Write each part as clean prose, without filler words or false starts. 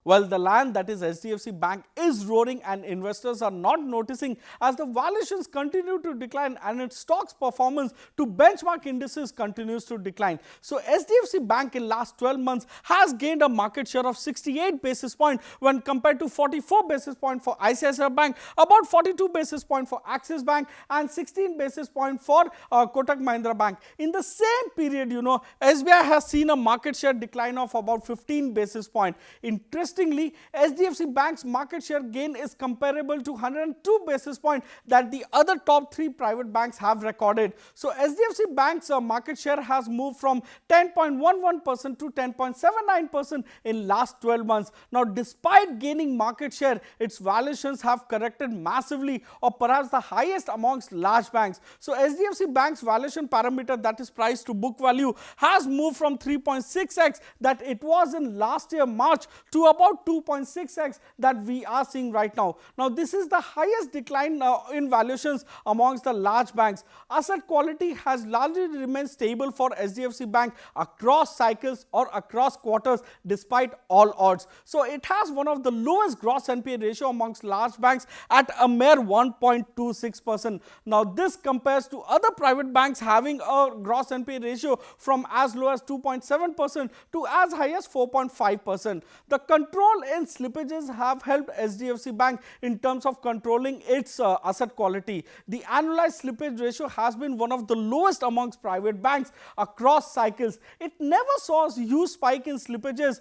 Well, the lion, that is HDFC Bank, is roaring and investors are not noticing as the valuations continue to decline and its stock's performance to benchmark indices continues to decline. So HDFC Bank in last 12 months has gained a market share of 68 basis points when compared to 44 basis points for ICICI Bank, about 42 basis points for Axis Bank and 16 basis points for Kotak Mahindra Bank. In the same period, SBI has seen a market share decline of about 15 basis points. Interestingly, HDFC Bank's market share gain is comparable to 102 basis points that the other top 3 private banks have recorded. So HDFC Bank's market share has moved from 10.11% to 10.79% in last 12 months. Now, despite gaining market share, its valuations have corrected massively, or perhaps the highest amongst large banks. So HDFC Bank's valuation parameter, that is price to book value, has moved from 3.6x that it was in last year March to about 2.6x that we are seeing right now. Now, this is the highest decline in valuations amongst the large banks. Asset quality has largely remained stable for HDFC Bank across cycles or across quarters despite all odds. So it has one of the lowest gross NPA ratio amongst large banks at a mere 1.26%. Now, this compares to other private banks having a gross NPA ratio from as low as 2.7% to as high as 4.5%. The control in slippages have helped HDFC Bank in terms of controlling its asset quality. The annualized slippage ratio has been one of the lowest amongst private banks across cycles. It never saw a huge spike in slippages,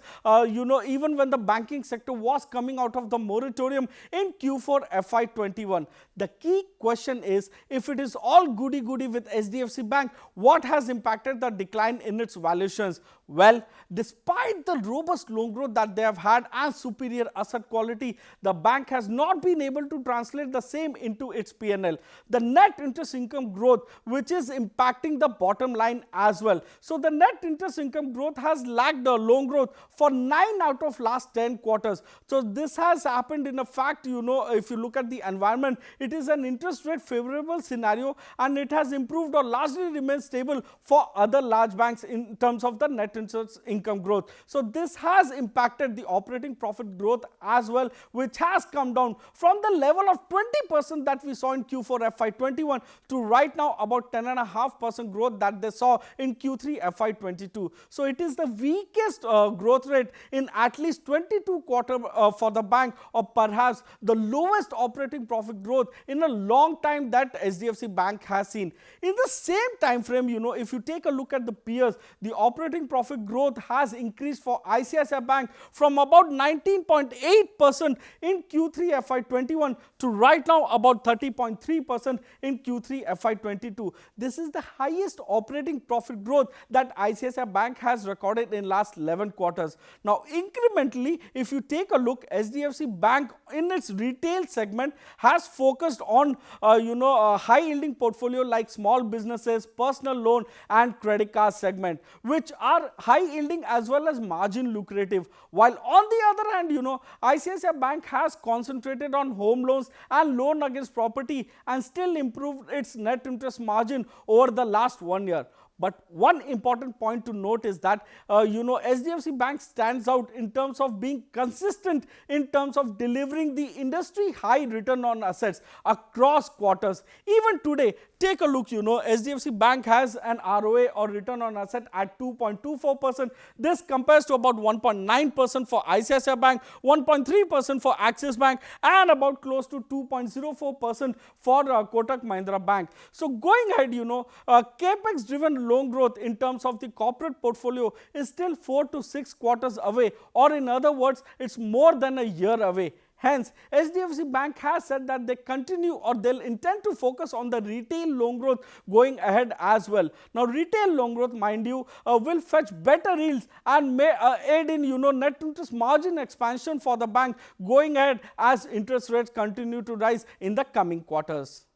even when the banking sector was coming out of the moratorium in Q4 FY21. The key question is, if it is all goody-goody with HDFC Bank, what has impacted the decline in its valuations? Well, despite the robust loan growth that they have had and superior asset quality, the bank has not been able to translate the same into its P&L. The net interest income growth, which is impacting the bottom line as well. So the net interest income growth has lagged the loan growth for 9 out of last 10 quarters. So this has happened in a fact, if you look at the environment, it is an interest rate favorable scenario and it has improved or largely remained stable for other large banks in terms of the net interest income growth. So this has impacted the operating profit growth as well, which has come down from the level of 20% that we saw in Q4 FY21 to right now about 10.5% growth that they saw in Q3 FY22. So it is the weakest growth rate in at least 22 quarters for the bank, or perhaps the lowest operating profit growth in a long time that HDFC Bank has seen. In the same time frame, if you take a look at the peers, the operating profit growth has increased for ICICI Bank from about 19.8% in Q3 FY21 to right now about 30.3% in Q3 FY22. This is the highest operating profit growth that ICICI Bank has recorded in last 11 quarters. Now, incrementally, if you take a look, HDFC Bank in its retail segment has focused on a high yielding portfolio like small businesses, personal loan and credit card segment, which are high yielding as well as margin lucrative. While on the other hand, ICICI Bank has concentrated on home loans and loan against property and still improved its net interest margin over the last 1 year. But one important point to note is that, HDFC Bank stands out in terms of being consistent in terms of delivering the industry high return on assets across quarters. Even today, take a look, HDFC Bank has an ROA or return on asset at 2.24%. This compares to about 1.9% for ICICI Bank, 1.3% for Axis Bank and about close to 2.04% for Kotak Mahindra Bank. So going ahead, capex driven loan growth in terms of the corporate portfolio is still 4 to 6 quarters away, or in other words, it's more than a year away. Hence, HDFC Bank has said that they continue or they'll intend to focus on the retail loan growth going ahead as well. Now, retail loan growth, mind you, will fetch better yields and may aid in net interest margin expansion for the bank going ahead as interest rates continue to rise in the coming quarters.